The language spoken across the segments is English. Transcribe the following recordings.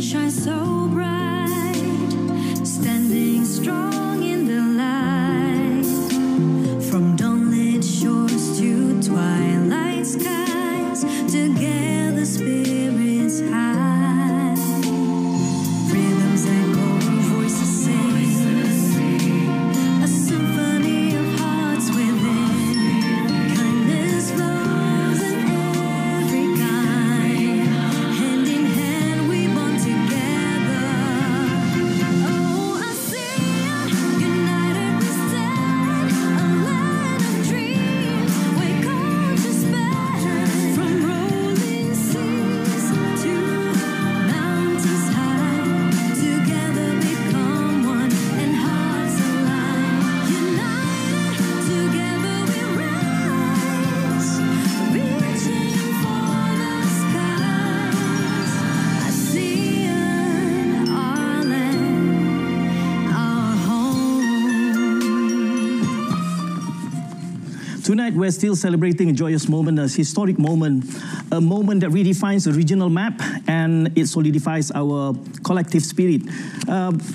shine so bright, standing strong in the light. From dawnlit shores to twilight skies, together spirits high. Rhythms echo, voices sing, a symphony of hearts within. Kindness flows in every kind, hand in hand we bond together. Oh, Asean, united we stand, a land of dreams, where cultures span. From rolling seas to mountains high, together become one and hearts align. United, together we rise, reaching for the skies. Asean, our land, our home. Tonight, we're still celebrating a joyous moment, a historic moment, a moment that redefines the regional map and it solidifies our collective spirit.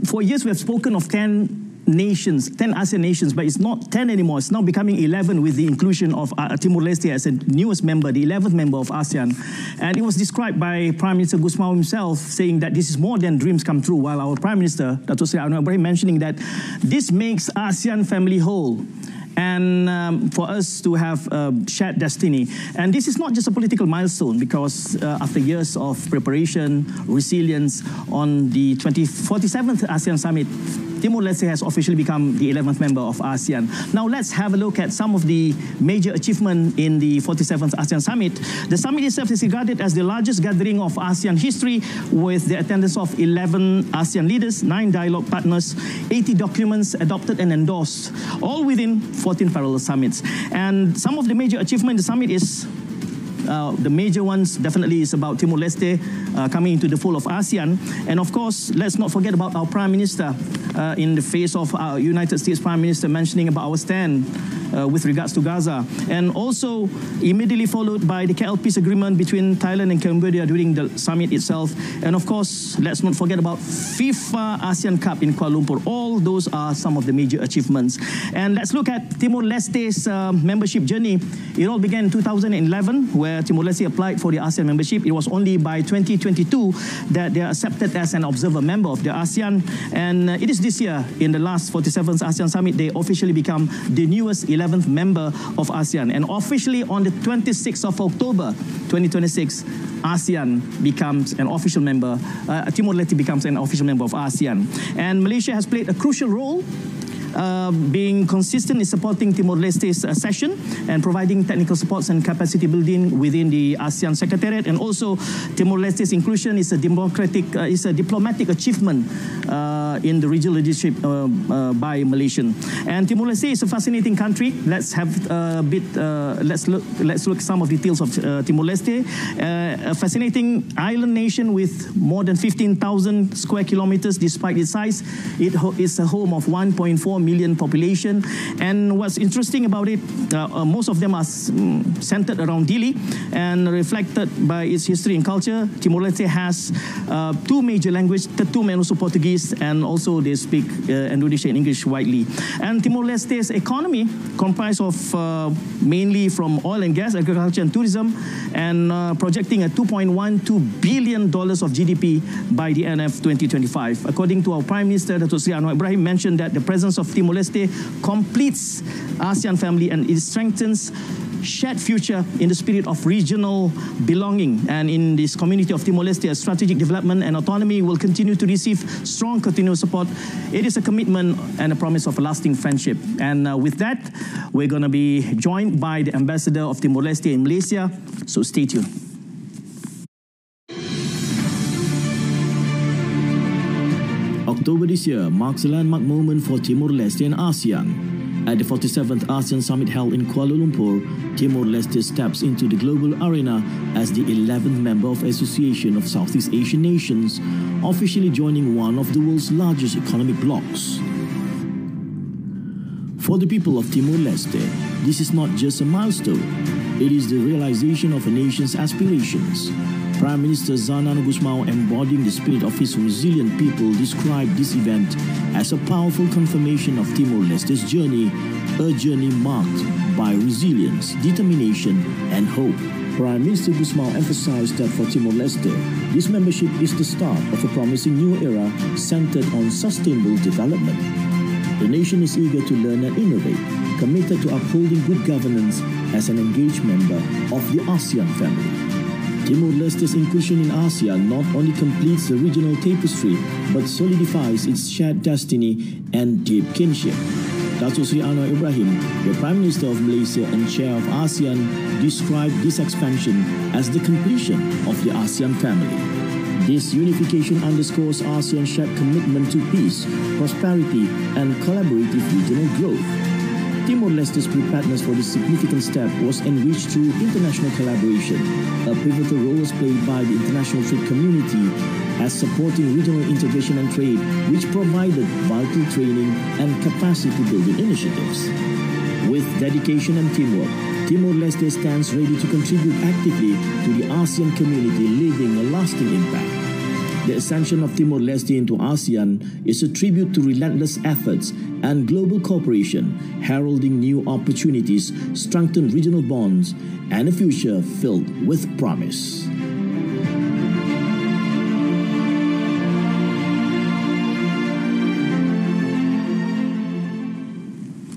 For years, we have spoken of 10 nations, 10 ASEAN nations, but it's not 10 anymore. It's now becoming 11 with the inclusion of Timor-Leste as the newest member, the 11th member of ASEAN. And it was described by Prime Minister Gusmao himself, saying that this is more than dreams come true, while our Prime Minister, Dato' Seri Anwar Ibrahim, mentioning that this makes ASEAN family whole. And for us to have shared destiny. And this is not just a political milestone, because after years of preparation, resilience, on the 47th ASEAN Summit, Timor-Leste has officially become the 11th member of ASEAN. Now let's have a look at some of the major achievements in the 47th ASEAN Summit. The summit itself is regarded as the largest gathering of ASEAN history, with the attendance of 11 ASEAN leaders, 9 dialogue partners, 80 documents adopted and endorsed, all within 14 parallel summits. And some of the major achievements in the summit is the major ones definitely is about Timor-Leste coming into the fold of ASEAN. And of course, let's not forget about our Prime Minister in the face of our United States Prime Minister mentioning about our stand with regards to Gaza. And also immediately followed by the KL Peace Agreement between Thailand and Cambodia during the summit itself. And of course, let's not forget about FIFA ASEAN Cup in Kuala Lumpur. All those are some of the major achievements. And let's look at Timor-Leste's membership journey. It all began in 2011, where Timor-Leste applied for the ASEAN membership. It was only by 2022 that they are accepted as an observer member of the ASEAN. And it is this year, in the last 47th ASEAN Summit, they officially become the newest 11th member of ASEAN. And officially on the 26th of October 2026, ASEAN becomes an official member, Timor-Leste becomes an official member of ASEAN. And Malaysia has played a crucial role being consistent in supporting Timor-Leste's session and providing technical supports and capacity building within the ASEAN Secretariat. And also, Timor-Leste's inclusion is a diplomatic achievement in the regional leadership by Malaysian. And Timor-Leste is a fascinating country. Let's have a bit. Let's look some of the details of Timor-Leste. A fascinating island nation with more than 15,000 square kilometers, despite its size. It is a home of 1.4 million population. And what's interesting about it, most of them are centered around Dili and reflected by its history and culture. Timor-Leste has 2 major languages, Tetum and also Portuguese, and also they speak Indonesian and English widely. And Timor-Leste's economy comprised of mainly from oil and gas, agriculture and tourism, and projecting a $2.12 billion of GDP by the end of 2025. According to our Prime Minister, Dato' Seri Anwar Ibrahim, mentioned that the presence of Timor-Leste completes ASEAN family and it strengthens shared future in the spirit of regional belonging. And in this community of Timor-Leste, strategic development and autonomy will continue to receive strong continuous support. It is a commitment and a promise of a lasting friendship. And with that, we're going to be joined by the ambassador of Timor-Leste in Malaysia. So stay tuned. October this year marks a landmark moment for Timor-Leste and ASEAN. At the 47th ASEAN Summit held in Kuala Lumpur, Timor-Leste steps into the global arena as the 11th member of Association of Southeast Asian Nations, officially joining one of the world's largest economic blocs. For the people of Timor-Leste, this is not just a milestone, it is the realization of a nation's aspirations. Prime Minister Zanana Gusmao, embodying the spirit of his resilient people, described this event as a powerful confirmation of Timor-Leste's journey, a journey marked by resilience, determination, and hope. Prime Minister Gusmao emphasized that for Timor-Leste, this membership is the start of a promising new era centered on sustainable development. The nation is eager to learn and innovate, committed to upholding good governance as an engaged member of the ASEAN family. Timor-Leste's inclusion in ASEAN not only completes the regional tapestry, but solidifies its shared destiny and deep kinship. Dato Sri Anwar Ibrahim, the Prime Minister of Malaysia and Chair of ASEAN, described this expansion as the completion of the ASEAN family. This unification underscores ASEAN's shared commitment to peace, prosperity, and collaborative regional growth. Timor-Leste's preparedness for this significant step was enriched through international collaboration. A pivotal role was played by the international trade community as supporting regional integration and trade, which provided vital training and capacity-building initiatives. With dedication and teamwork, Timor-Leste stands ready to contribute actively to the ASEAN community, leaving a lasting impact. The ascension of Timor-Leste into ASEAN is a tribute to relentless efforts and global cooperation, heralding new opportunities, strengthen regional bonds, and a future filled with promise.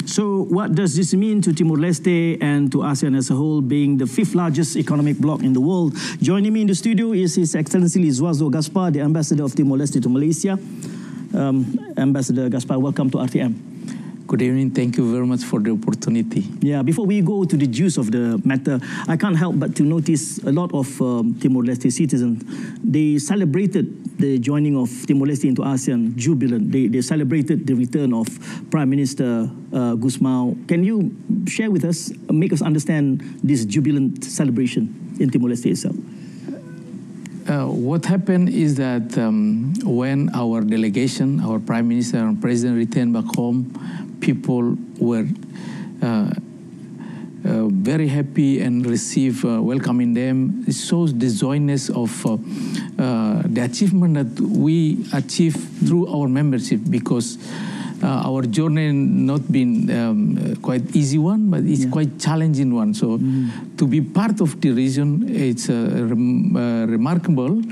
So what does this mean to Timor-Leste and to ASEAN as a whole, being the fifth largest economic bloc in the world? Joining me in the studio is His Excellency Liswazo Gaspar, the Ambassador of Timor-Leste to Malaysia. Ambassador Gaspar, welcome to RTM. Good evening. Thank you very much for the opportunity. Yeah, before we go to the juice of the matter, I can't help but to notice a lot of Timor-Leste citizens, they celebrated the joining of Timor-Leste into ASEAN jubilant. They celebrated the return of Prime Minister Gusmao. Can you share with us, make us understand this jubilant celebration in Timor-Leste itself? What happened is that when our delegation, our Prime Minister and President returned back home, people were very happy and received welcoming them. It shows the joyness of the achievement that we achieved through our membership, because our journey not been quite easy one, but it's quite challenging one. So to be part of the region, it's a remarkable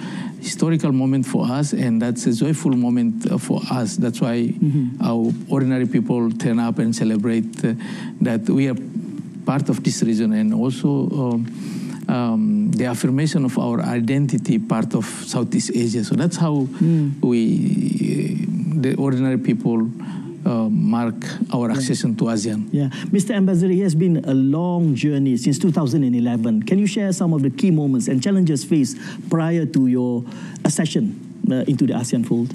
historical moment for us, and that's a joyful moment for us. That's why our ordinary people turn up and celebrate that we are part of this region, and also the affirmation of our identity part of Southeast Asia. So that's how we, the ordinary people, mark our accession to ASEAN. Yeah, Mr. Ambassador, it has been a long journey since 2011. Can you share some of the key moments and challenges faced prior to your accession into the ASEAN fold?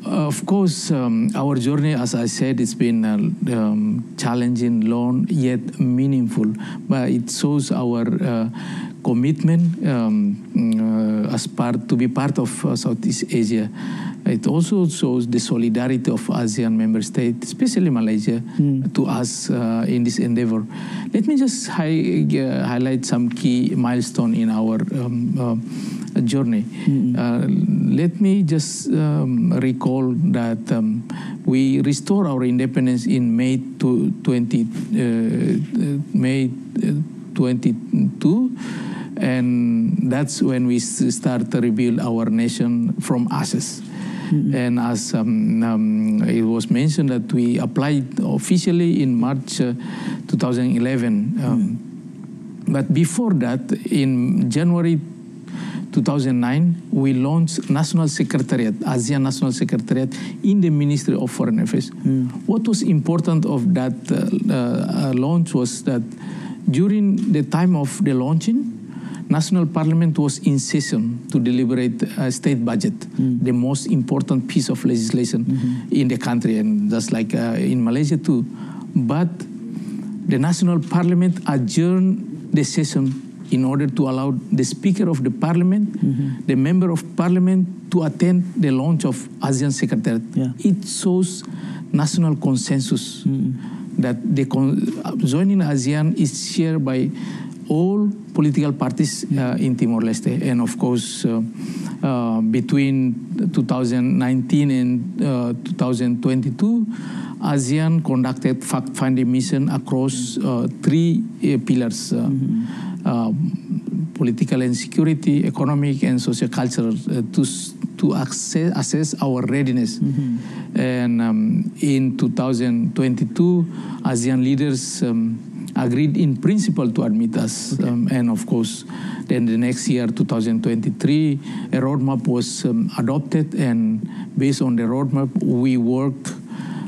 Of course, our journey, as I said, it's been challenging, long, yet meaningful. But it shows our commitment to be part of Southeast Asia. It also shows the solidarity of ASEAN member states, especially Malaysia, to us in this endeavor. Let me just highlight some key milestones in our journey. Let me just recall that we restored our independence in May 22, and that's when we start to rebuild our nation from ashes. And as it was mentioned that we applied officially in March 2011. But before that, in January 2009, we launched National Secretariat, ASEAN National Secretariat in the Ministry of Foreign Affairs. What was important of that launch was that during the time of the launching, National Parliament was in session to deliberate a state budget, the most important piece of legislation in the country, and just like in Malaysia too. But the National Parliament adjourned the session in order to allow the Speaker of the Parliament, the Member of Parliament, to attend the launch of ASEAN Secretariat. It shows national consensus that joining ASEAN is shared by all political parties in Timor-Leste. And of course, between 2019 and 2022, ASEAN conducted fact-finding mission across three pillars, political and security, economic and socio-cultural, to assess our readiness. And in 2022, ASEAN leaders agreed in principle to admit us. And of course, then the next year, 2023, a roadmap was adopted, and based on the roadmap, we worked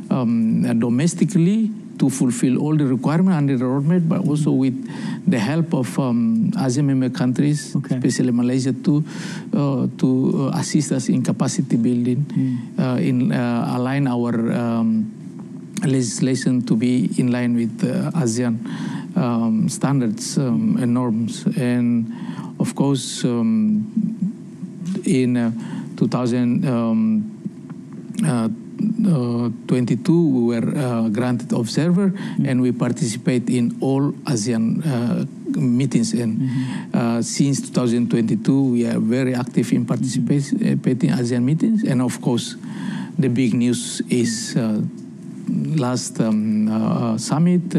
domestically to fulfill all the requirements under the roadmap, but also with the help of ASEAN member countries, especially Malaysia, to assist us in capacity building, in align our legislation to be in line with ASEAN standards and norms. And of course, in 2022, we were granted observer, and we participate in all ASEAN meetings. And since 2022, we are very active in participating in ASEAN meetings. And of course, the big news is last summit,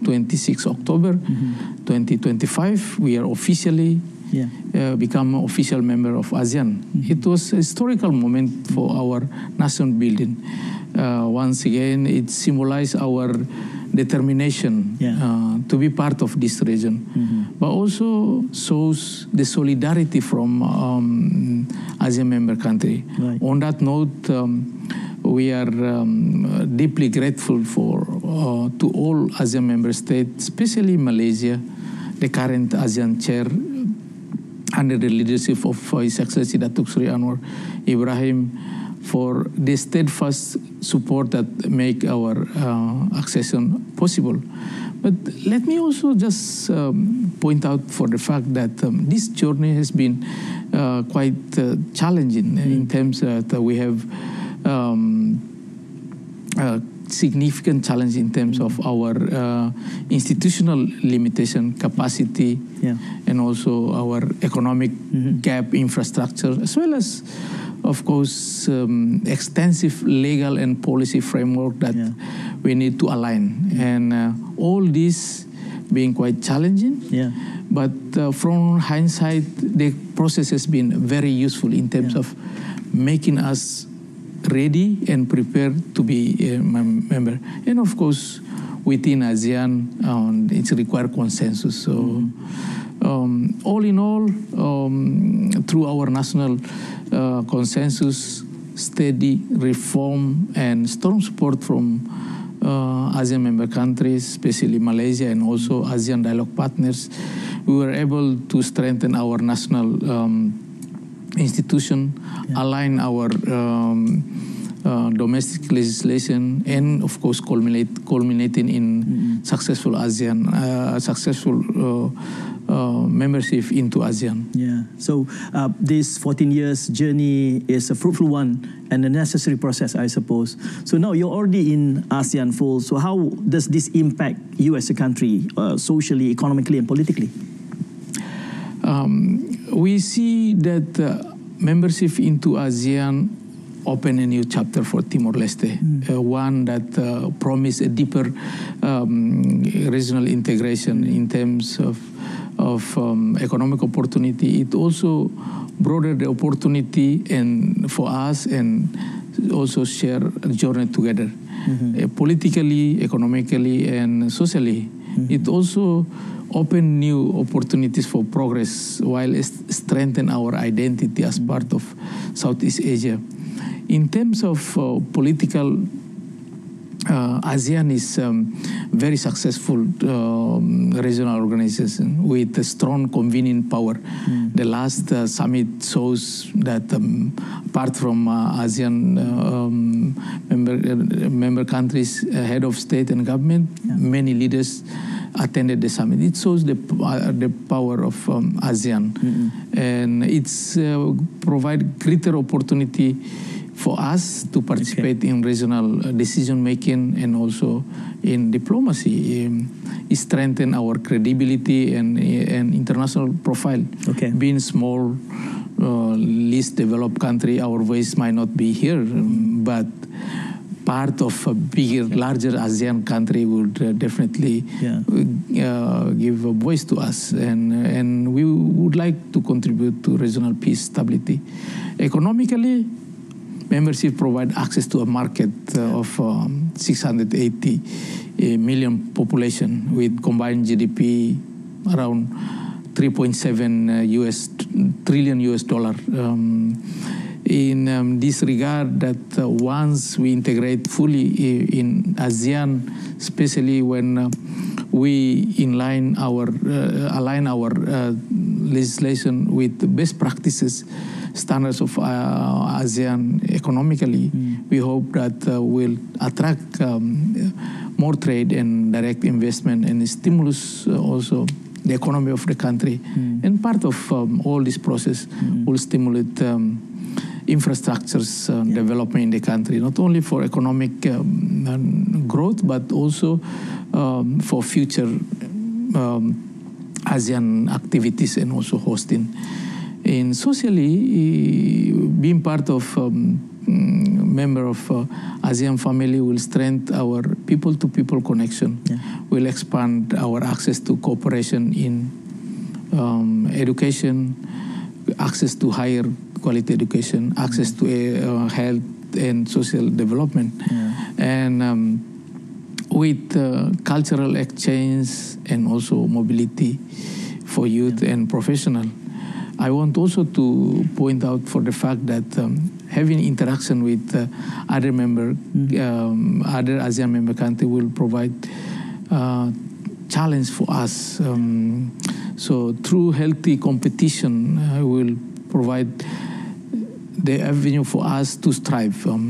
26 October 2025, we are officially become an official member of ASEAN. It was a historical moment for our nation building. Once again, it symbolized our determination to be part of this region, but also shows the solidarity from ASEAN member country. On that note, we are deeply grateful to all ASEAN member states, especially Malaysia, the current ASEAN chair, under the leadership of His Excellency Datuk Seri Anwar Ibrahim, for the steadfast support that make our accession possible. But let me also just point out for the fact that this journey has been quite challenging in terms that we have significant challenge in terms of our institutional limitation, capacity, and also our economic gap, infrastructure, as well as, of course, extensive legal and policy framework that we need to align. And all this being quite challenging, but from hindsight, the process has been very useful in terms of making us ready and prepared to be a member. And of course, within ASEAN, it's required consensus. So all in all, through our national consensus, steady reform and strong support from ASEAN member countries, especially Malaysia and also ASEAN dialogue partners, we were able to strengthen our national institution, align our domestic legislation, and of course culminating in successful ASEAN, membership into ASEAN. So this 14 years journey is a fruitful one and a necessary process, I suppose. So now you're already in ASEAN fold. So how does this impact you as a country, socially, economically, and politically? We see that membership into ASEAN open a new chapter for Timor-Leste, one that promised a deeper regional integration in terms of economic opportunity. It also broadened the opportunity and for us, and also share a journey together, politically, economically, and socially. It also open new opportunities for progress while strengthen our identity as part of Southeast Asia. In terms of political, ASEAN is very successful regional organization with a strong convening power. The last summit shows that apart from ASEAN member countries, head of state and government, many leaders attended the summit. It shows the power of ASEAN, and it's provide greater opportunity for us to participate in regional decision making and also in diplomacy. Strengthen our credibility and international profile. Being small, least developed country, our voice might not be here, but part of a bigger, larger ASEAN country would definitely give a voice to us, and we would like to contribute to regional peace, stability. Economically, membership provide access to a market of 680 million population with combined GDP around 3.7 trillion US dollar. In this regard, that once we integrate fully in ASEAN, especially when we align our legislation with the best practices, standards of ASEAN economically, we hope that will attract more trade and direct investment and stimulus also the economy of the country. And part of all this process will stimulate infrastructures development in the country, not only for economic growth, but also for future ASEAN activities and also hosting. And socially, being part of member of ASEAN family will strengthen our people-to-people connection. Will expand our access to cooperation in education, access to higher quality education, access to health and social development, and with cultural exchange and also mobility for youth and professional. I want also to point out for the fact that having interaction with other ASEAN member country will provide challenge for us. So through healthy competition will provide the avenue for us to strive. We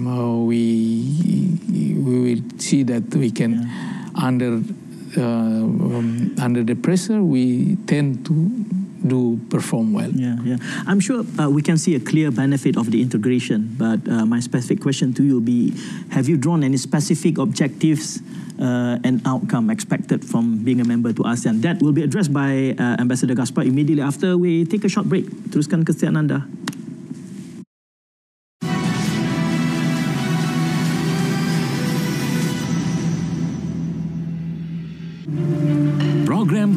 will see that we can under the pressure we tend to perform well. I'm sure we can see a clear benefit of the integration, but my specific question to you will be, have you drawn any specific objectives and outcome expected from being a member to ASEAN? That will be addressed by Ambassador Gaspar immediately after we take a short break. Teruskan kesetiaan anda.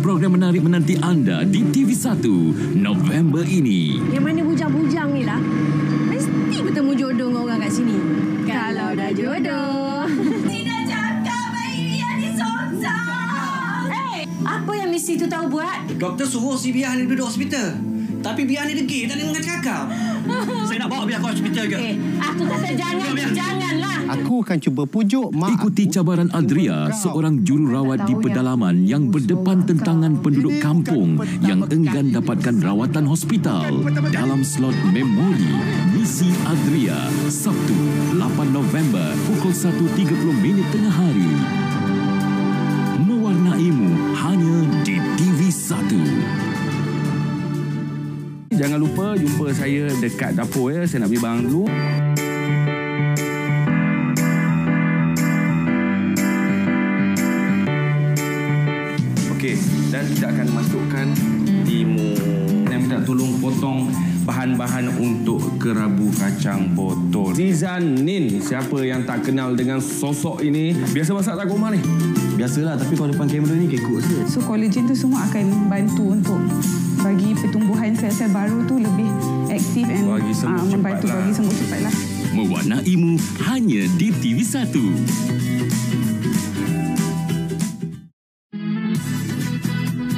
Program menarik menanti anda di TV1 November ini. Yang mana bujang-bujang ni lah, mesti bertemu jodoh dengan orang kat sini. Kalau dah jodoh. Tidak cakap bayi Biar ni susah. Hei, apa yang mesti tu tahu buat? Doktor suruh si Biar ni duduk hospital. Tapi Biar ni degil, tak dengar cakap. Saya nak bawa Biar ke hospital ke? Aku kata janganlah. Aku akan cuba pujuk mak. Ikuti cabaran Adria, seorang jururawat di pedalaman yang berdepan tentangan penduduk kampung yang enggan dapatkan rawatan hospital. Dalam slot Memori, Misi Adria, Sabtu 8 November pukul 1.30 tengah hari. Mewarnaimu hanya di TV1. Jangan lupa jumpa saya dekat dapur ya. Saya nak beli barang dulu. Okey, dan kita akan masukkan timun. Saya minta tolong potong bahan-bahan untuk kerabu kacang botol. Zizanin, siapa yang tak kenal dengan sosok ini? Biasa masak tak kat rumah ni? Biasalah, tapi kalau depan kamera ni kekut je. So collagen tu semua akan bantu untuk bagi pertumbuhan sel-sel baru tu lebih aktif dan membantu bagi sembuh cepatlah. Mewarnaimu hanya di TV1.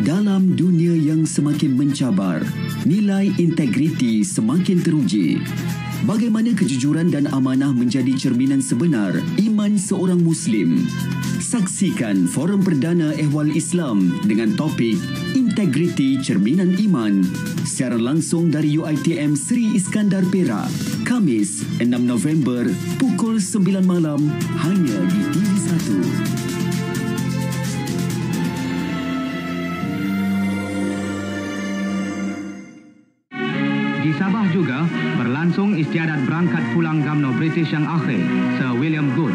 Dalam dunia yang semakin mencabar, nilai integriti semakin teruji. Bagaimana kejujuran dan amanah menjadi cerminan sebenar iman seorang Muslim? Saksikan forum perdana Ehwal Islam dengan topik Integriti Cerminan Iman secara langsung dari UiTM Seri Iskandar Perak, Khamis 6 November pukul 9 malam hanya di TV1. Sabah juga berlangsung istiadat berangkat pulang UMNO British yang akhir, Sir William Good,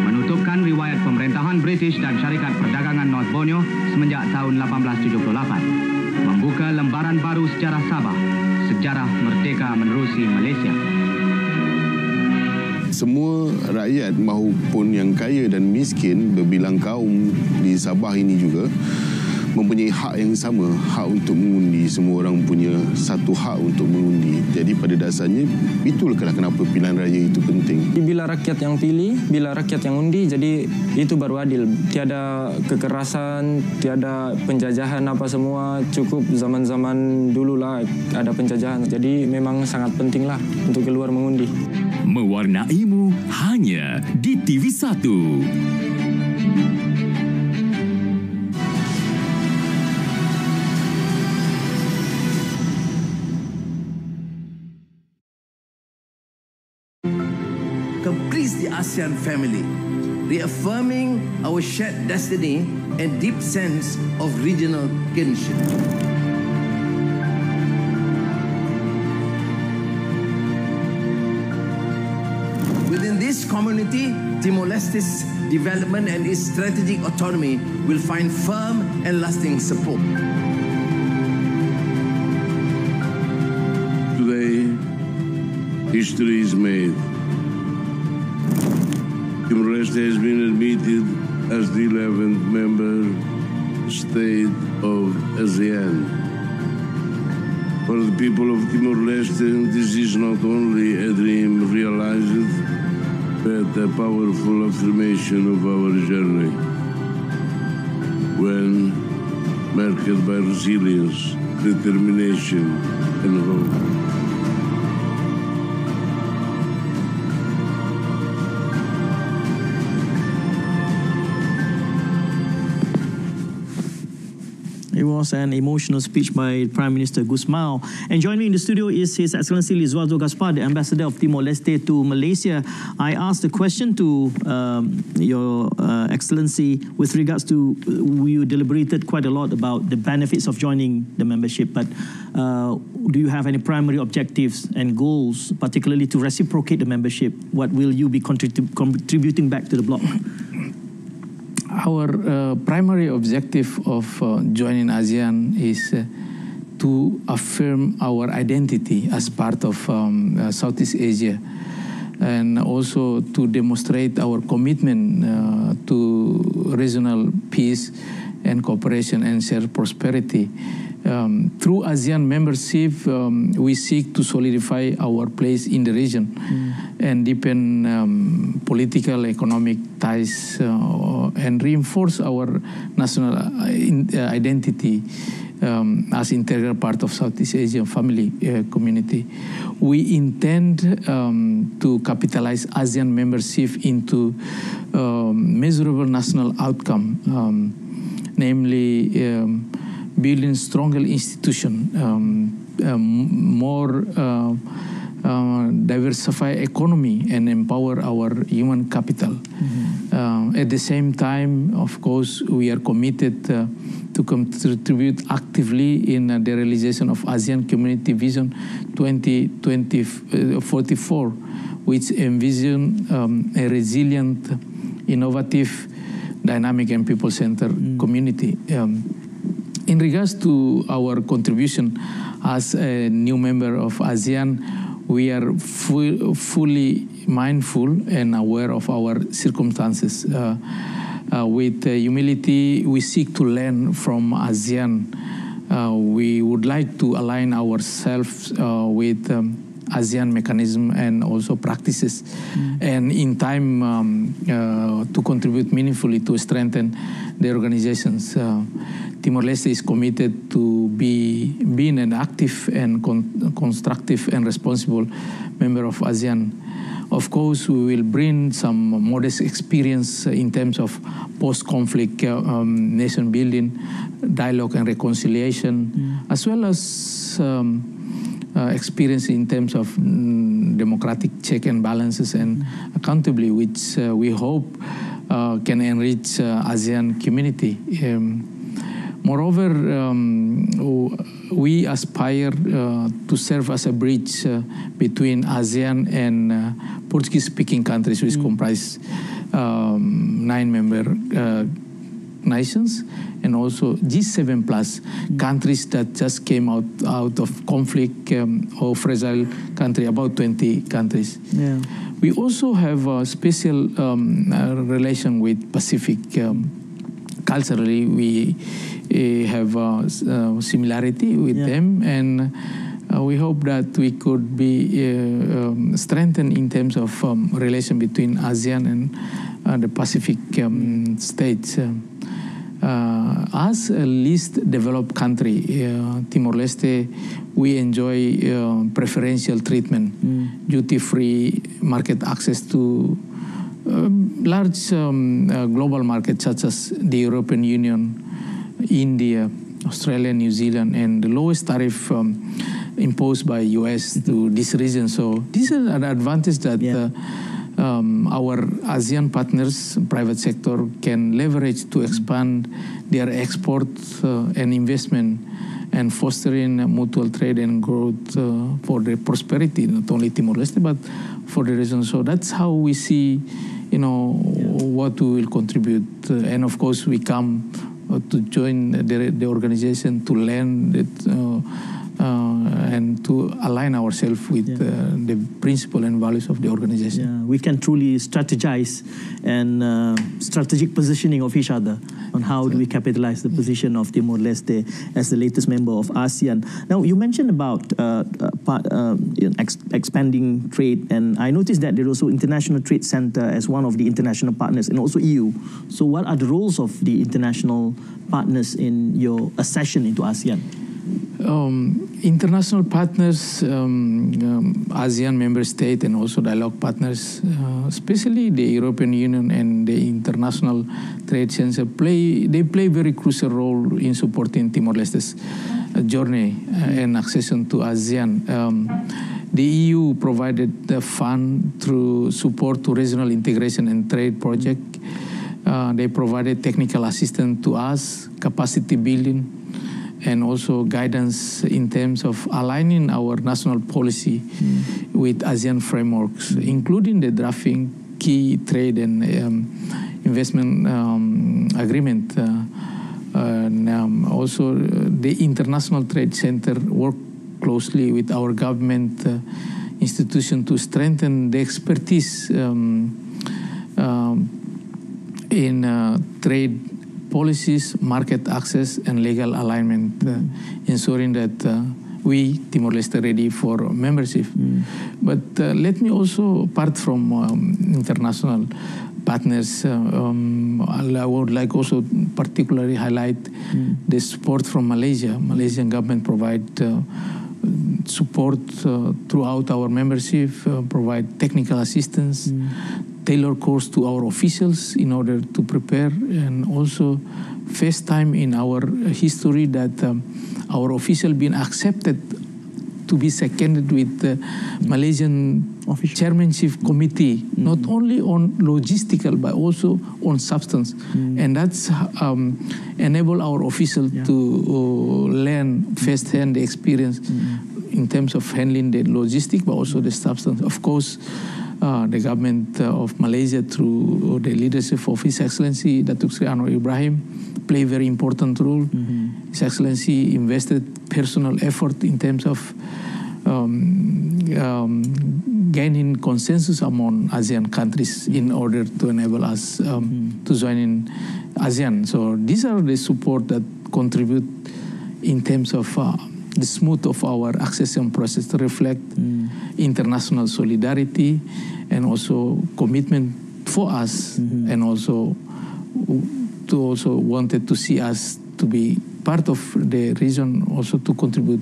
menutupkan riwayat pemerintahan British dan Syarikat Perdagangan North Borneo semenjak tahun 1878. Membuka lembaran baru sejarah Sabah, sejarah merdeka menerusi Malaysia. Semua rakyat maupun yang kaya dan miskin berbilang kaum di Sabah ini juga mempunyai hak yang sama, hak untuk mengundi. Semua orang punya satu hak untuk mengundi. Jadi pada dasarnya itulah kenapa pilihan raya itu penting. Bila rakyat yang pilih, bila rakyat yang undi, jadi itu baru adil. Tiada kekerasan, tiada penjajahan apa semua. Cukup zaman-zaman dululah ada penjajahan. Jadi memang sangat pentinglah untuk keluar mengundi. Mewarnaimu hanya di TV1. Completes the ASEAN family, reaffirming our shared destiny and deep sense of regional kinship. Within this community, Timor-Leste's development and its strategic autonomy will find firm and lasting support. Today, history is made. Timor-Leste has been admitted as the 11th member state of ASEAN. For the people of Timor-Leste, this is not only a dream realized, but a powerful affirmation of our journey. When marked by resilience, determination, and hope. It was an emotional speech by Prime Minister Gusmao. And joining me in the studio is His Excellency Lizuardo Gaspar, the Ambassador of Timor-Leste to Malaysia. I asked the question to Your Excellency with regards to, we deliberated quite a lot about the benefits of joining the membership, but do you have any primary objectives and goals, particularly to reciprocate the membership? What will you be contributing back to the bloc? Our primary objective of joining ASEAN is to affirm our identity as part of Southeast Asia, and also to demonstrate our commitment to regional peace and cooperation and shared prosperity. Through ASEAN membership, we seek to solidify our place in the region and deepen political, economic ties and reinforce our national identity as integral part of Southeast Asian family community. We intend to capitalize ASEAN membership into measurable national outcome, namely building stronger institution, more diversify economy, and empower our human capital. At the same time, of course, we are committed to contribute actively in the realization of ASEAN Community Vision 2044, which envision a resilient, innovative, dynamic, and people-centered community. In regards to our contribution as a new member of ASEAN, we are fully mindful and aware of our circumstances. With humility, we seek to learn from ASEAN. We would like to align ourselves with ASEAN mechanism and also practices, and in time to contribute meaningfully to strengthen the organizations. Timor-Leste is committed to being an active and constructive and responsible member of ASEAN. Of course, we will bring some modest experience in terms of post-conflict nation building, dialogue and reconciliation, as well as experience in terms of democratic check and balances and accountability, which we hope can enrich ASEAN community. Moreover, we aspire to serve as a bridge between ASEAN and Portuguese-speaking countries, which comprise 9 member nations, and also G7 plus countries that just came out of conflict or fragile country, about 20 countries. Yeah. We also have a special relation with Pacific. Culturally, we have similarity with them, and we hope that we could be strengthened in terms of relation between ASEAN and the Pacific states. As a least developed country, Timor-Leste, we enjoy preferential treatment, duty-free market access to large global markets such as the European Union, India, Australia, New Zealand, and the lowest tariff imposed by US to this region. So this is an advantage that our ASEAN partners, private sector, can leverage to expand their export and investment and fostering mutual trade and growth for the prosperity, not only Timor-Leste, but for the region. So that's how we see, what we will contribute. And of course, we come to join the organization to learn it, and to align ourselves with the principle and values of the organization. Yeah, we can truly strategize and strategic positioning of each other on how do we capitalize the position of Timor-Leste as the latest member of ASEAN. Now, you mentioned about expanding trade, and I noticed that there is also International Trade Center as one of the international partners, and also EU. So what are the roles of the international partners in your accession into ASEAN? International partners, ASEAN member state, and also dialogue partners, especially the European Union and the International Trade Center, play very crucial role in supporting Timor-Leste's journey and accession to ASEAN. The EU provided the fund through support to regional integration and trade project. They provided technical assistance to us, capacity building, and also guidance in terms of aligning our national policy with ASEAN frameworks, including the drafting key trade and investment agreement. Also, the International Trade Center work closely with our government institution to strengthen the expertise in trade policies, market access, and legal alignment, ensuring that we, Timor-Leste, ready for membership. But let me also, apart from international partners, I would like also particularly highlight the support from Malaysia. Malaysian government provide support throughout our membership, provide technical assistance, tailor course to our officials in order to prepare, and also first time in our history that our official been accepted to be seconded with the Malaysian chairmanship committee, not only on logistical but also on substance, and that's enable our official to learn firsthand the experience in terms of handling the logistic but also the substance. Of course, the government of Malaysia, through the leadership of His Excellency Datuk Seri Anwar Ibrahim, play a very important role. His Excellency invested personal effort in terms of gaining consensus among ASEAN countries in order to enable us to join in ASEAN. So these are the support that contribute in terms of the smooth of our accession process to reflect international solidarity and also commitment for us, and also wanted to see us to be part of the region, also to contribute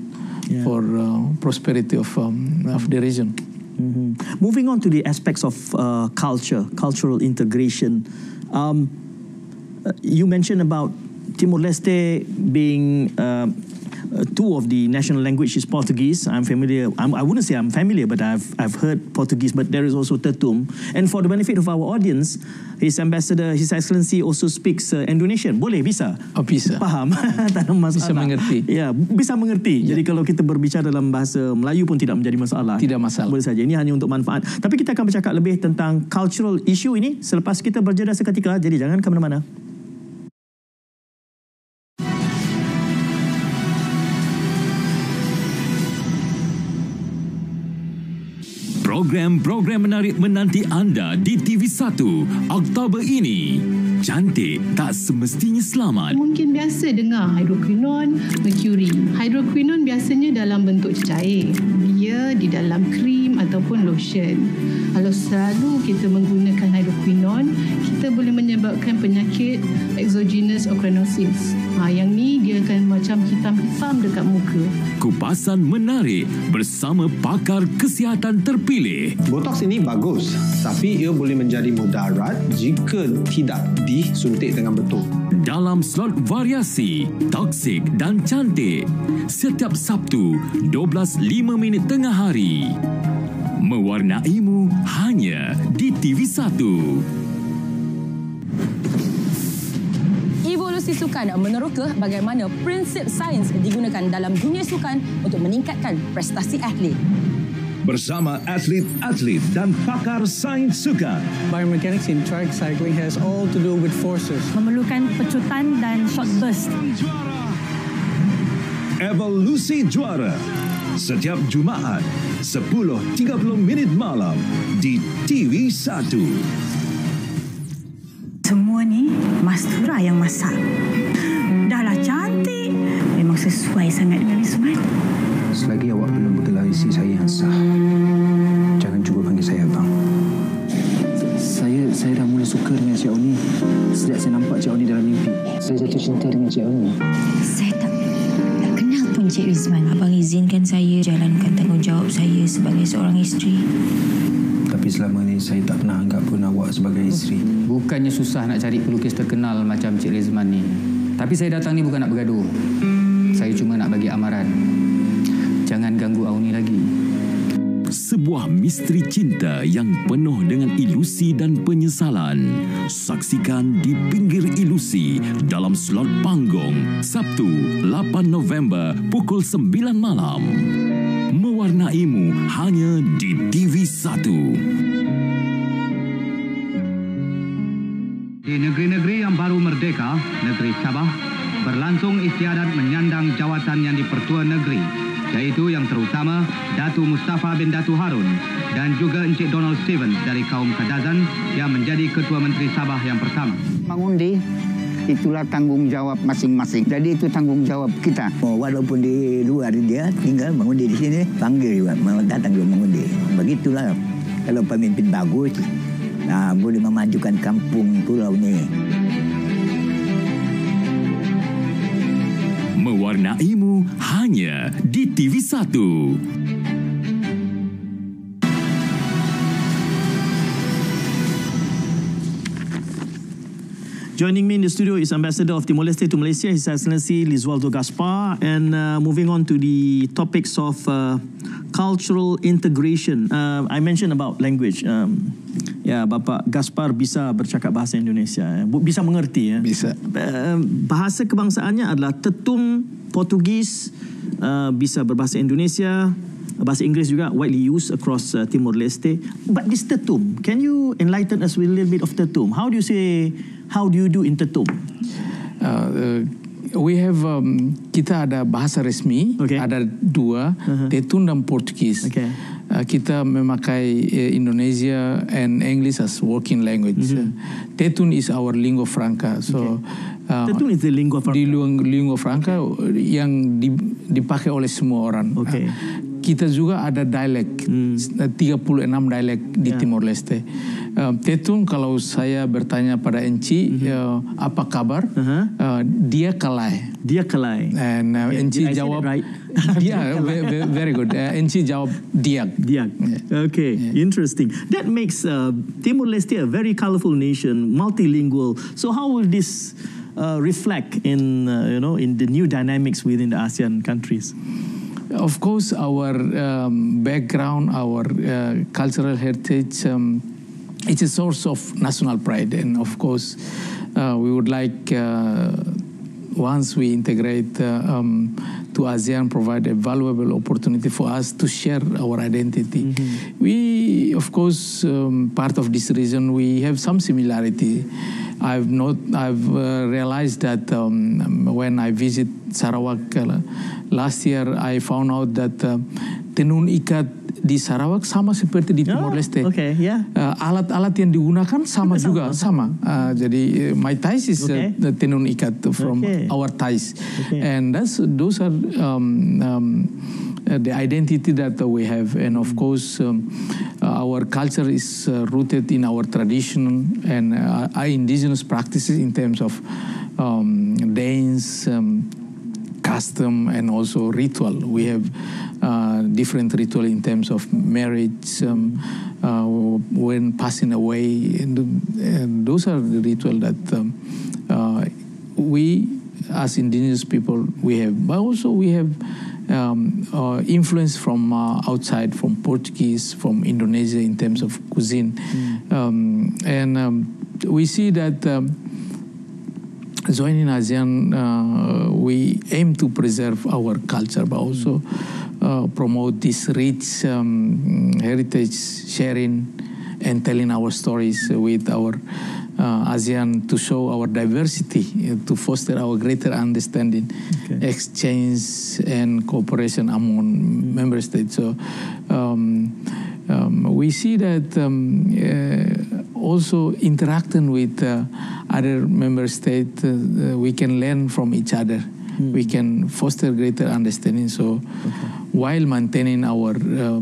for prosperity of the region. Moving on to the aspects of cultural integration. You mentioned about Timor-Leste being two of the national language is Portuguese. I'm familiar. I wouldn't say I'm familiar, but I've heard Portuguese. But there is also Tetum. And for the benefit of our audience, His Ambassador, His Excellency also speaks Indonesian. Boleh, bisa? Oh, bisa. Faham? Tak ada masalah. Bisa mengerti. Ya, bisa mengerti. Jadi kalau kita berbicara dalam bahasa Melayu pun tidak menjadi masalah. Tidak masalah. Boleh saja. Ini hanya untuk manfaat. Tapi kita akan bercakap lebih tentang cultural issue ini selepas kita berjeda seketika. Jadi jangan ke mana-mana. Program-program menarik menanti anda di TV1 Oktober ini. Cantik tak semestinya selamat. Mungkin biasa dengar hidroquinon, merkuri. Hidroquinon biasanya dalam bentuk cecair. Dia di dalam krim ataupun lotion. Kalau selalu kita menggunakan hidroquinon, kita boleh menyebabkan penyakit exogenous ochronosis. Yang ni dia akan macam hitam-hitam dekat muka. Kupasan menarik bersama pakar kesihatan terpilih. Botox ini bagus, tapi ia boleh menjadi mudarat jika tidak disuntik dengan betul. Dalam slot variasi, toksik dan cantik. Setiap Sabtu, 12.05 tengah hari. Mewarnaimu hanya di TV1. Evolusi sukan meneroka bagaimana prinsip sains digunakan dalam dunia sukan untuk meningkatkan prestasi atlet. Bersama atlet-atlet dan pakar sains sukan. Biomechanics in track cycling has all to do with forces. Memerlukan pecutan dan short burst. Evolusi juara. Setiap Jumaat, 10.30 malam di TV1. Semua ni Mastura yang masak. Dahlah cantik. Memang sesuai sangat dengan Isman. Selagi awak belum bergelar isteri saya yang sah, jangan cuba panggil saya abang. Saya dah mula suka dengan Cik Oni sejak saya nampak Cik Oni dalam mimpi. Saya jatuh cinta dengan Cik Oni. Saya tak kenal pun Cik Rizman. Abang izinkan saya jalankan tanggungjawab saya sebagai seorang isteri. Tapi selama ni saya tak pernah anggap pun awak sebagai isteri. Bukannya susah nak cari pelukis terkenal macam Cik Rizman ni. Tapi saya datang ni bukan nak bergaduh. Saya cuma nak bagi amaran. Jangan ganggu Auni lagi. Sebuah misteri cinta yang penuh dengan ilusi dan penyesalan. Saksikan di Pinggir Ilusi dalam slot panggung Sabtu 8 November pukul 9 malam. Mewarnaimu hanya di TV1. Di negeri-negeri yang baru merdeka, negeri Sabah, berlangsung istiadat menyandang jawatan yang dipertua negeri, iaitu yang terutama Datu Mustafa bin Datu Harun dan juga Encik Donald Stevens dari kaum Kadazan yang menjadi Ketua Menteri Sabah yang pertama. Mengundi, itulah tanggungjawab masing-masing. Jadi itu tanggungjawab kita. Walaupun di luar dia tinggal mengundi di sini, panggil juga, datang juga mengundi. Begitulah kalau pemimpin bagus, boleh memajukan kampung pulau ini. Mewarnaimu hanya di TV1. Joining me in the studio is Ambassador of Timor-Leste to Malaysia, His Excellency Liswaldo Gaspar. And moving on to the topics of cultural integration. I mentioned about language. Bapak Gaspar bisa bercakap bahasa Indonesia. Bisa mengerti. Bisa. Bahasa kebangsaannya adalah Tetum, Portugis, bisa berbahasa Indonesia, bahasa Inggeris juga widely used across Timor-Leste. But this Tetum, can you enlighten us with a little bit of Tetum? How do you do in Tetum? We have kita ada bahasa resmi, ada dua, Tetum dan Portugis. Kita memakai Indonesia and English as working language. Tetum is our lingua franca. So Tetum is the lingua franca. Lingua franca yang dipakai oleh semua orang. Kita juga ada dialek, 36 dialek di Timor-Leste. Tetum, kalau saya bertanya pada Enci, apa kabar? Dia kalai. Dia kalai. And Enci jawab, right? Yeah, very good. Enci jawab diag. Diag. Okay, interesting. That makes Timor-Leste a very colorful nation, multilingual. So how will this reflect in in the new dynamics within the ASEAN countries? Of course, our background, our cultural heritage, it's a source of national pride, and of course, we would like once we integrate to ASEAN, provide a valuable opportunity for us to share our identity. We, of course, part of this region, we have some similarity. I've realized that when I visit Sarawak last year, I found out that tenun ikat di Sarawak sama seperti di Timor-Leste. Alat-alat yang digunakan sama juga. Jadi my ties is the tenun ikat from our ties, and those are the identity that we have, and of course our culture is rooted in our tradition and our indigenous practices in terms of dance, custom, and also ritual. We have different ritual in terms of marriage, when passing away, and those are the ritual that we as indigenous people we have. But also we have influence from outside, from Portuguese, from Indonesia in terms of cuisine, and we see that joining ASEAN, we aim to preserve our culture, but also promote this rich heritage sharing and telling our stories with our ASEAN to show our diversity, to foster our greater understanding, exchange and cooperation among member states. So we see that also interacting with other member states, we can learn from each other. We can foster greater understanding. So while maintaining our,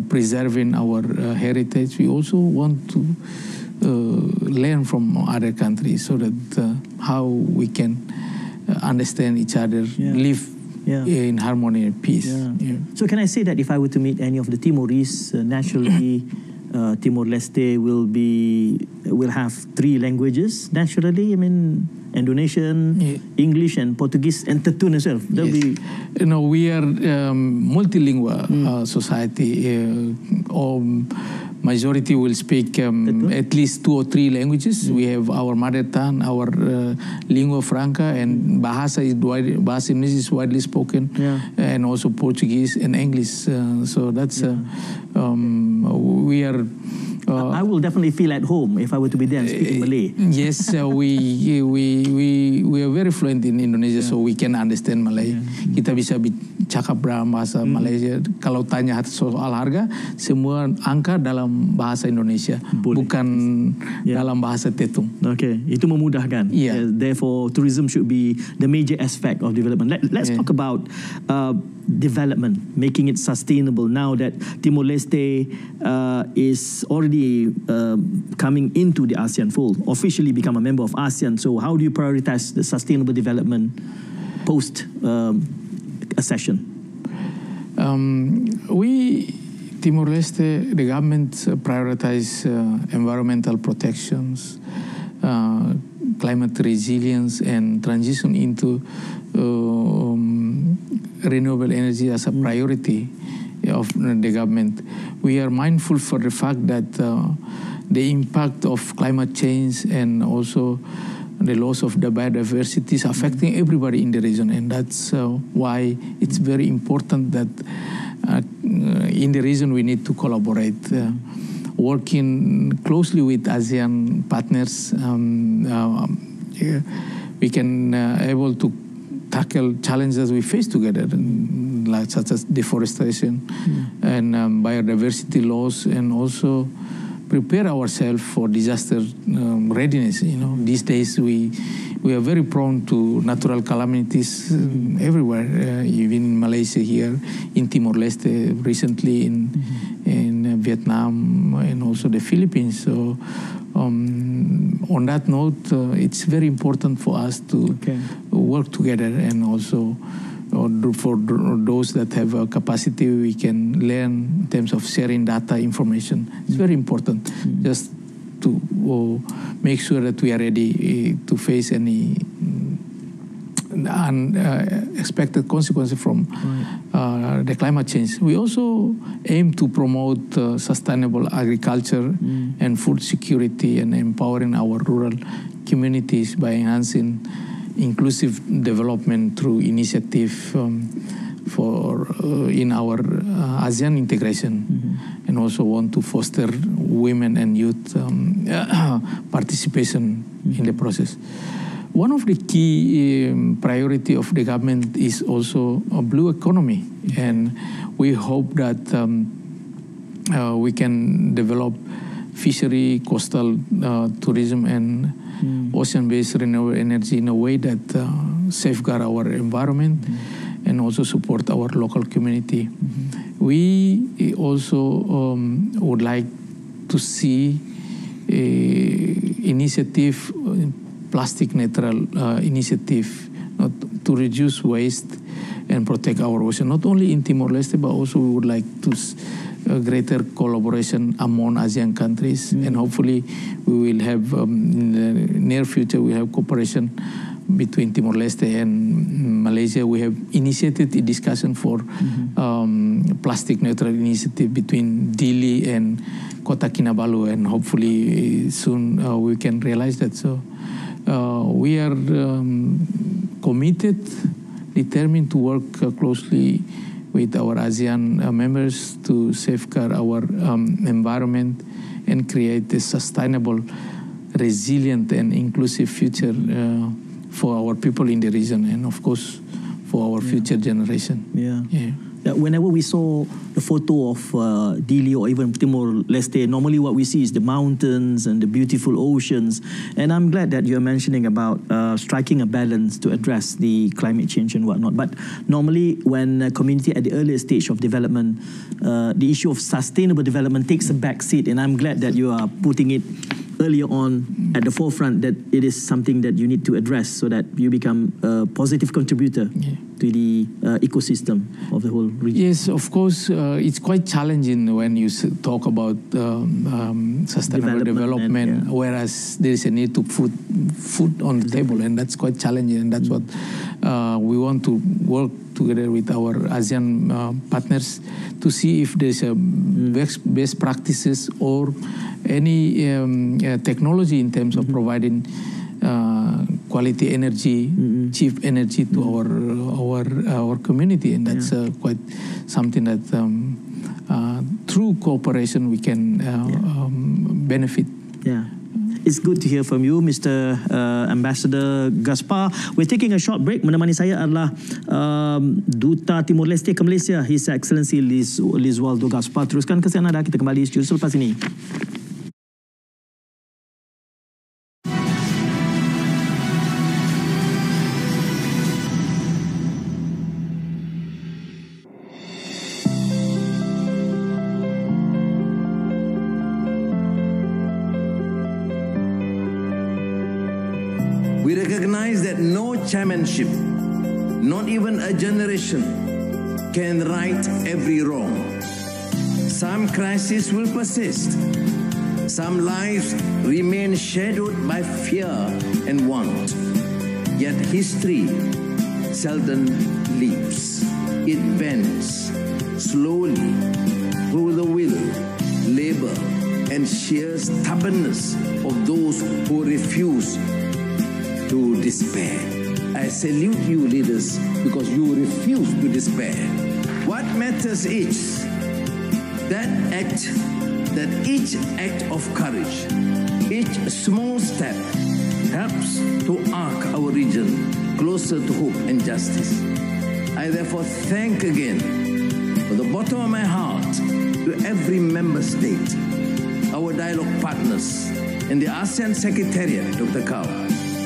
preserving our heritage, we also want to learn from other countries so that how we can understand each other, live in harmony and peace. So can I say that if I were to meet any of the Timorese, naturally Timor-Leste will have 3 languages naturally? I mean, Indonesian, English, and Portuguese, and Tetun as well. We are multilingual society. Majority will speak at least 2 or 3 languages. We have our mother tongue, our lingua franca, and bahasa Indonesia is widely spoken, and also Portuguese and English. So that's we are. I will definitely feel at home if I were to be there speaking Malay. Yes, we are very fluent in Indonesia, so we can understand Malay. Kita bisa cakap dalam bahasa Malaysia. Kalau tanya soal harga, semua angka dalam bahasa Indonesia, bukan dalam bahasa Tetung. Itu memudahkan. Therefore, tourism should be the major aspect of development. Let's talk about development, making it sustainable now that Timor-Leste is already coming into the ASEAN fold, officially become a member of ASEAN. So how do you prioritize the sustainable development post accession? We, Timor-Leste, the government prioritize environmental protections, climate resilience, and transition into renewable energy as a priority of the government. We are mindful for the fact that the impact of climate change and also the loss of the biodiversity is affecting everybody in the region, and that's why it's very important that in the region we need to collaborate, working closely with ASEAN partners. We can able to tackle challenges we face together, like such as deforestation and biodiversity loss, and also prepare ourselves for disaster readiness. These days we are very prone to natural calamities everywhere, even in Malaysia here, in Timor-Leste, recently in Vietnam, and also the Philippines. So on that note, it's very important for us to work together, and also for those that have a capacity, we can learn in terms of sharing data, information. It's very important just to make sure that we are ready to face any unexpected consequences from the climate change. We also aim to promote sustainable agriculture and food security and empowering our rural communities by enhancing inclusive development through initiative in our ASEAN integration, and also want to foster women and youth participation in the process. One of the key priority of the government is also a blue economy, and we hope that we can develop fishery, coastal tourism, and ocean-based renewable energy in a way that safeguard our environment and also support our local community. We also would like to see initiative, plastic neutral initiative, to reduce waste and protect our ocean, not only in Timor-Leste, but also we would like to greater collaboration among ASEAN countries, and hopefully we will have in the near future we have cooperation between Timor-Leste and Malaysia. We have initiated a discussion for plastic neutral initiative between Dili and Kota Kinabalu, and hopefully soon we can realize that. So we are committed, determined to work closely with our ASEAN members to safeguard our environment and create a sustainable, resilient and inclusive future for our people in the region, and of course for our future generation. Whenever we saw the photo of Dili or even Timor-Leste, normally what we see is the mountains and the beautiful oceans. And I'm glad that you're mentioning about striking a balance to address the climate change and whatnot. But normally when a community at the earliest stage of development, the issue of sustainable development takes a back seat. And I'm glad that you are putting it earlier on at the forefront, that it is something that you need to address so that you become a positive contributor to the ecosystem of the whole region. Yes, of course, it's quite challenging when you talk about sustainable development, whereas there is a need to put food on the table, and that's quite challenging, and that's what we want to work together with our ASEAN partners to see if there's a best practices or any technology in terms of providing quality energy, cheap energy to our community, and that's quite something that through cooperation we can benefit. It's good to hear from you, Mr. Ambassador Gaspar. We're taking a short break. Menemani saya adalah Duta Timor-Leste ke Malaysia, His Excellency Lizwaldo Gaspar. Teruskan kesian anda, kita kembali studio selepas ini. We recognize that no chairmanship, not even a generation, can right every wrong. Some crises will persist. Some lives remain shadowed by fear and want. Yet history seldom leaps. It bends slowly through the will, labor, and sheer stubbornness of those who refuse to despair. I salute you, leaders, because you refuse to despair. What matters is that each act of courage, each small step helps to arc our region closer to hope and justice. I therefore thank again, from the bottom of my heart, to every member state, our dialogue partners, and the ASEAN Secretariat, Dr. Kao,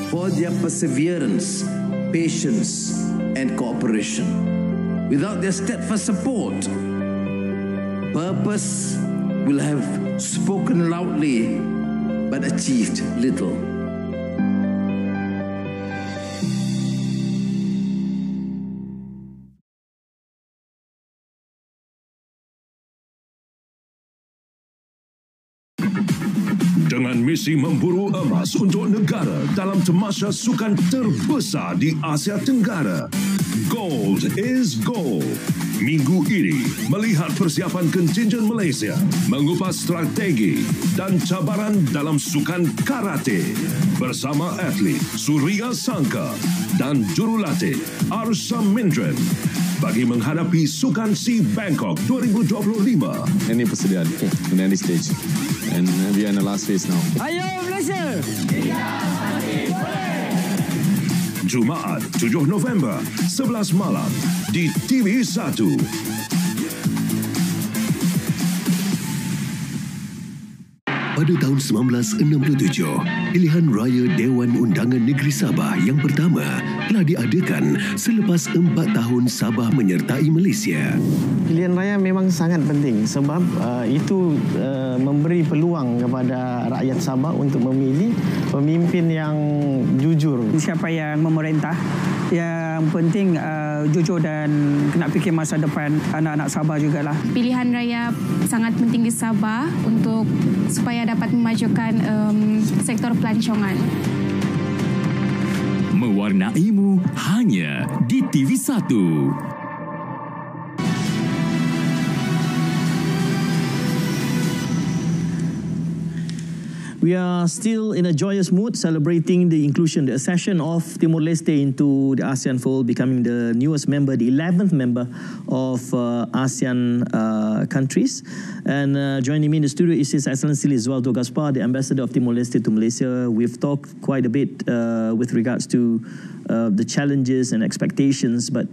for their perseverance, patience, and cooperation. Without their steadfast support, purpose will have spoken loudly but achieved little. dengan misi memburu emas untuk negara dalam tamasya sukan terbesar di Asia Tenggara. Gold is gold. Minggu ini, melihat persiapan kontingen Malaysia, mengupas strategi dan cabaran dalam sukan karate bersama atlet Surya Sangka dan jurulatih Arsha Mindran bagi menghadapi Sukan SEA Bangkok 2025. Ini persediaan in any stage, and we are in the last phase now. Ayo Malaysia! Jumaat 7 November 11 malam di TV1. Pada tahun 1967, pilihan raya Dewan Undangan Negeri Sabah yang pertama telah diadakan selepas 4 tahun Sabah menyertai Malaysia. Pilihan raya memang sangat penting sebab itu memberi peluang kepada rakyat Sabah untuk memilih pemimpin yang jujur. Siapa yang memerintah, yang penting jujur dan kena fikir masa depan anak-anak Sabah jugalah. Pilihan raya sangat penting di Sabah supaya dapat memajukan sektor pelancongan. Mewarnaimu hanya di TV1. We are still in a joyous mood celebrating the inclusion, the accession of Timor-Leste into the ASEAN fold, becoming the newest member, the 11th member of ASEAN countries. And joining me in the studio is His Excellency Liswaldo Gaspar, the Ambassador of Timor-Leste to Malaysia. We've talked quite a bit with regards to the challenges and expectations, but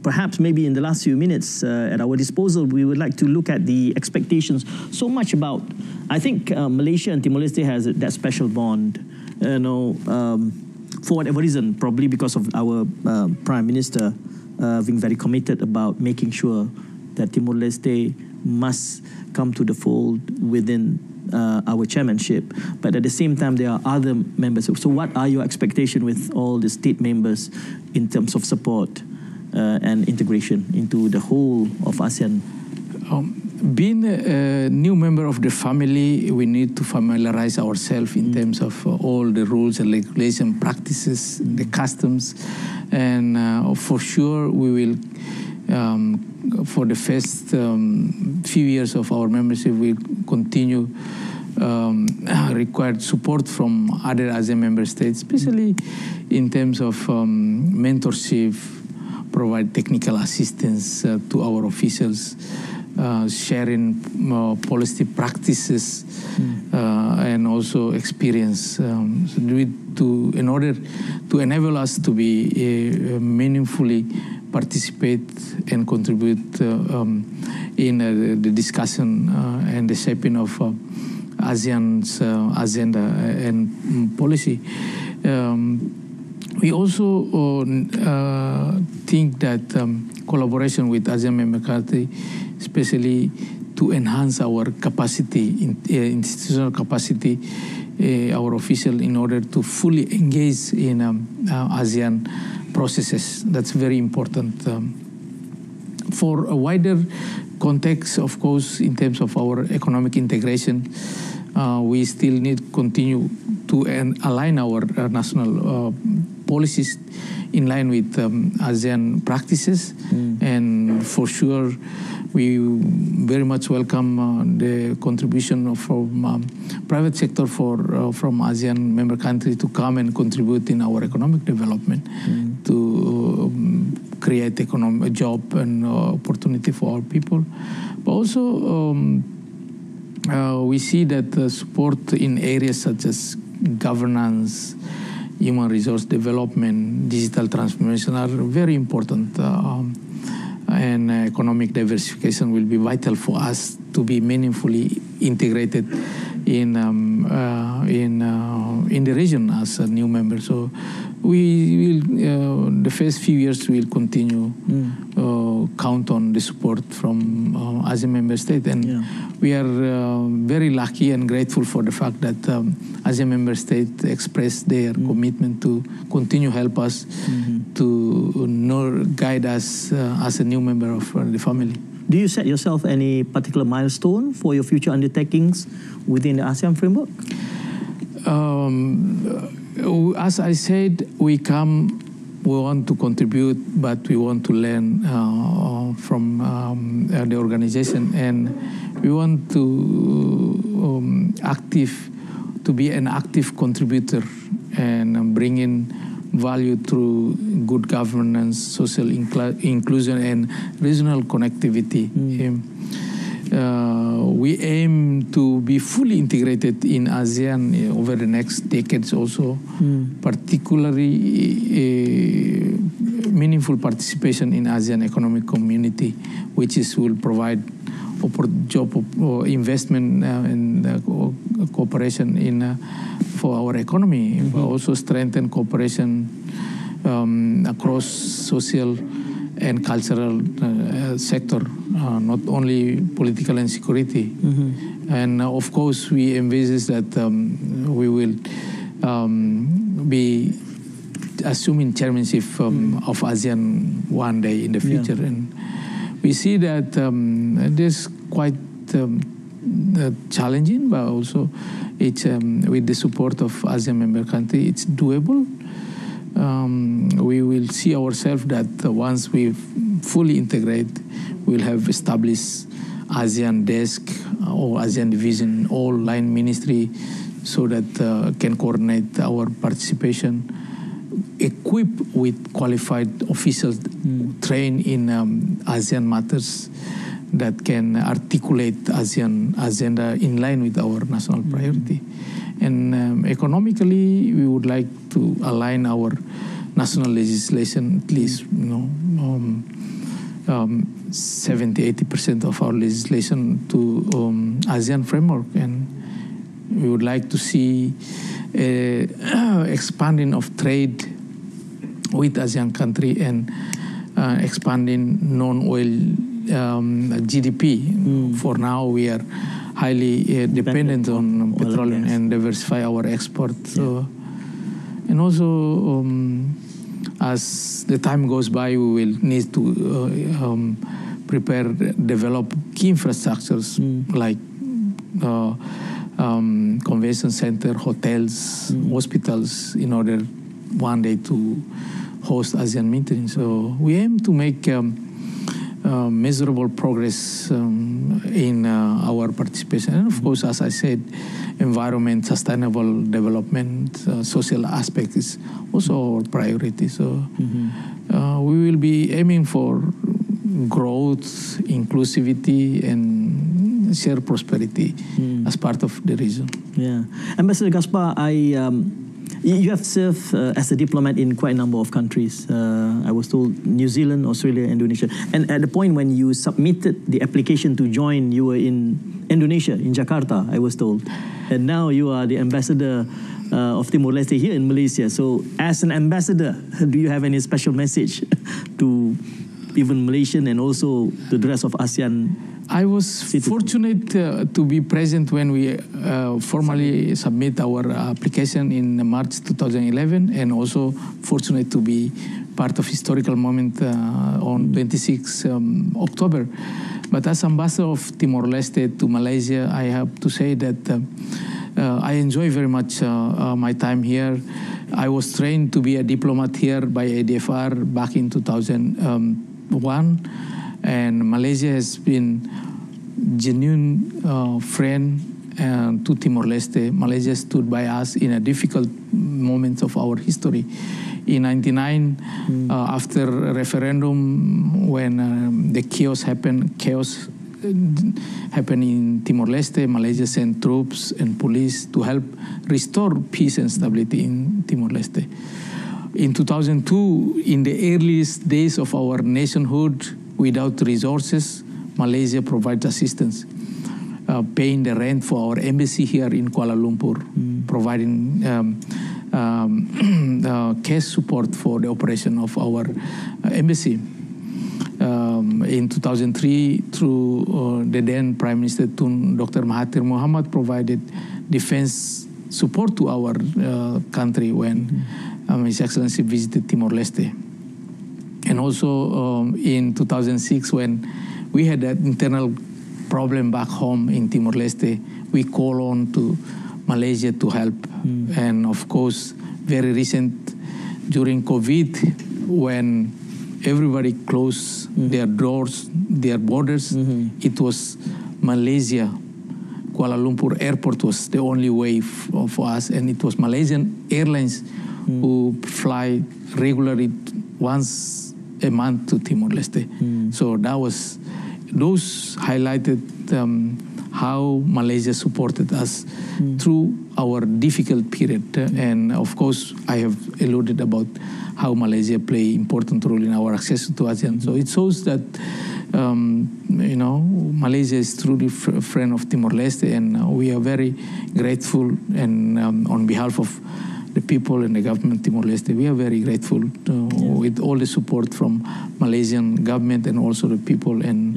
perhaps maybe in the last few minutes at our disposal, we would like to look at the expectations so much about, I think Malaysia and Timor-Leste has that special bond, for whatever reason, probably because of our Prime Minister being very committed about making sure that Timor-Leste must come to the fold within our chairmanship. But at the same time, there are other members. So what are your expectations with all the state members in terms of support and integration into the whole of ASEAN? Being a new member of the family, we need to familiarize ourselves in terms of all the rules and regulation practices, the customs, and for sure we will, for the first few years of our membership, we continue required support from other ASEAN member states, especially in terms of mentorship, provide technical assistance to our officials, sharing policy practices and also experience in order to enable us to be meaningfully participate and contribute in the discussion and the shaping of ASEAN's agenda and policy. We also think that collaboration with ASEAN member countries, especially to enhance our capacity, institutional capacity, our official, in order to fully engage in ASEAN processes. That's very important. For a wider context, of course, in terms of our economic integration, we still need to continue to align our national policies in line with ASEAN practices. And for sure, we very much welcome the contribution from private sector from ASEAN member countries to come and contribute in our economic development to create economic job and opportunity for our people. But also, we see that support in areas such as governance, human resource development, digital transformation are very important. And economic diversification will be vital for us to be meaningfully integrated in the region as a new member. So we will, the first few years, we will continue count on the support from ASEAN member state, and we are very lucky and grateful for the fact that ASEAN member state expressed their commitment to continue help us to guide us as a new member of the family. Do you set yourself any particular milestone for your future undertakings within the ASEAN framework? As I said, we want to contribute, but we want to learn from the organization, and we want to be an active contributor and bring in value through good governance, social inclusion, and regional connectivity. We aim to be fully integrated in ASEAN over the next decades also, particularly meaningful participation in ASEAN economic community, which will provide job investment and cooperation for our economy, but also strengthen cooperation across social and cultural sector, not only political and security. And of course, we envisage that we will be assuming chairmanship of ASEAN one day in the future. And we see that this quite challenging, but also it's with the support of ASEAN member country, it's doable. We will see ourselves that once we fully integrate, we'll have established ASEAN desk or ASEAN division, all line ministry, so that can coordinate our participation, equipped with qualified officials trained in ASEAN matters that can articulate ASEAN agenda in line with our national priority. And economically, we would like to align our national legislation, at least 70-80% of our legislation to ASEAN framework, and we would like to see expanding of trade with ASEAN country and expanding non-oil GDP. For now, we are highly dependent on petroleum and diversify our export. So, and also, as the time goes by, we will need to develop key infrastructures like convention center, hotels, hospitals, in order one day to host ASEAN meetings. So we aim to make measurable progress in our participation. And of course, as I said, environment, sustainable development, social aspect is also our priority. So we will be aiming for growth, inclusivity, and shared prosperity as part of the region. Yeah. Ambassador Gaspar, you have served as a diplomat in quite a number of countries. I was told New Zealand, Australia, Indonesia. And at the point when you submitted the application to join, you were in Indonesia, in Jakarta, I was told. And now you are the ambassador of Timor-Leste here in Malaysia. So as an ambassador, do you have any special message to even Malaysian and also to the rest of ASEAN? I was fortunate to be present when we formally submit our application in March 2011, and also fortunate to be part of historical moment on 26 October. But as ambassador of Timor-Leste to Malaysia, I have to say that I enjoy very much my time here. I was trained to be a diplomat here by ADFR back in 2001. And Malaysia has been genuine friend to Timor-Leste. Malaysia stood by us in a difficult moment of our history. In 1999, after a referendum, when the chaos happened in Timor-Leste, Malaysia sent troops and police to help restore peace and stability in Timor-Leste. In 2002, in the earliest days of our nationhood, without resources, Malaysia provides assistance, paying the rent for our embassy here in Kuala Lumpur, providing cash support for the operation of our embassy. In 2003, through the then Prime Minister Tun Dr. Mahathir Mohamad provided defense support to our country when His Excellency visited Timor-Leste. And also in 2006, when we had that internal problem back home in Timor-Leste. We call on to Malaysia to help. And of course, very recent, during COVID, when everybody closed their doors, their borders, it was Malaysia. Kuala Lumpur airport was the only way for us, and it was Malaysian Airlines who fly regularly once a month to Timor-Leste. So those highlighted how Malaysia supported us through our difficult period. And of course, I have alluded about how Malaysia play important role in our access to ASEAN. So it shows that Malaysia is truly a friend of Timor-Leste, and we are very grateful. And on behalf of the people and the government of Timor-Leste, we are very grateful with all the support from Malaysian government and also the people and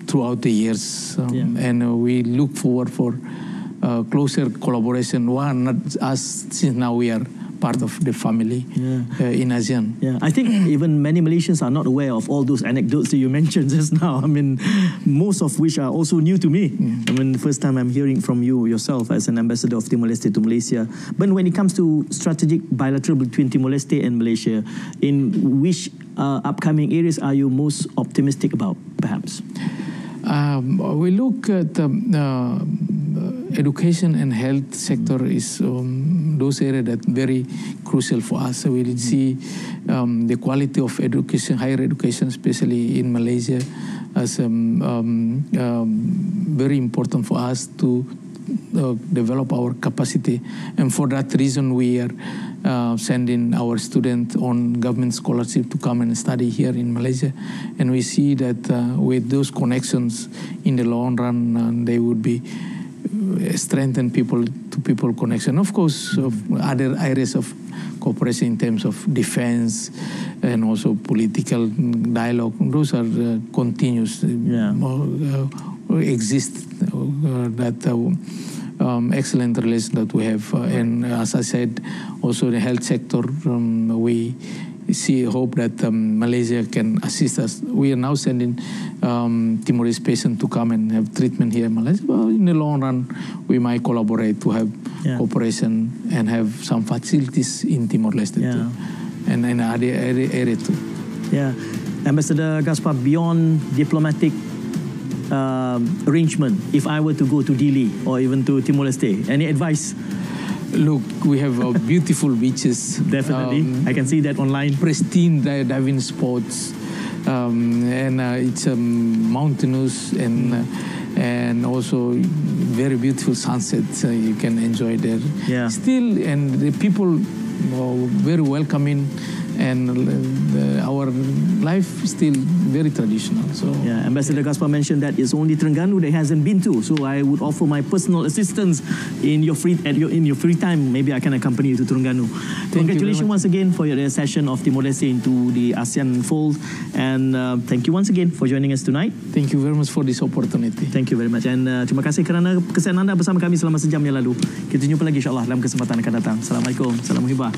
throughout the years. And we look forward for closer collaboration. Not us, since now we are part of the family in ASEAN. I think even many Malaysians are not aware of all those anecdotes that you mentioned just now. I mean, most of which are also new to me. I mean, the first time I'm hearing from you yourself as an ambassador of Timor-Leste to Malaysia. But when it comes to strategic bilateral between Timor-Leste and Malaysia, in which upcoming areas are you most optimistic about, perhaps? We look at education and health sector is those areas that very crucial for us. So we see the quality of education, higher education, especially in Malaysia, as very important for us to develop our capacity. And for that reason, we are sending our students on government scholarship to come and study here in Malaysia. And we see that with those connections in the long run, they would be strengthen people-to-people connection. Of course, other areas of cooperation in terms of defense and also political dialogue, those are continuous, exist, excellent relation that we have. And as I said, also the health sector, we hope that Malaysia can assist us. We are now sending Timorese patients to come and have treatment here in Malaysia. But in the long run, we might collaborate to have cooperation and have some facilities in Timor-Leste too, and in other area too. Ambassador Gaspar, beyond diplomatic arrangement, if I were to go to Dili or even to Timor-Leste, any advice? Look, we have beautiful beaches. Definitely, I can see that online. Pristine diving spots, and it's mountainous and also very beautiful sunsets. You can enjoy there. Still, and the people very welcoming, and our life is still very traditional. So Ambassador Gaspar mentioned that it's only Terengganu that hasn't been to. So I would offer my personal assistance in your free time. Maybe I can accompany you to Terengganu. Congratulations once again for your session of Timor-Leste into the ASEAN fold, and thank you once again for joining us tonight. Thank you very much for this opportunity. Thank you very much, and terima kasih kerana kesanan anda bersama kami selama sejam yang lalu. Kita jumpa lagi insyaAllah dalam kesempatan akan datang. Assalamualaikum, salam muhibah.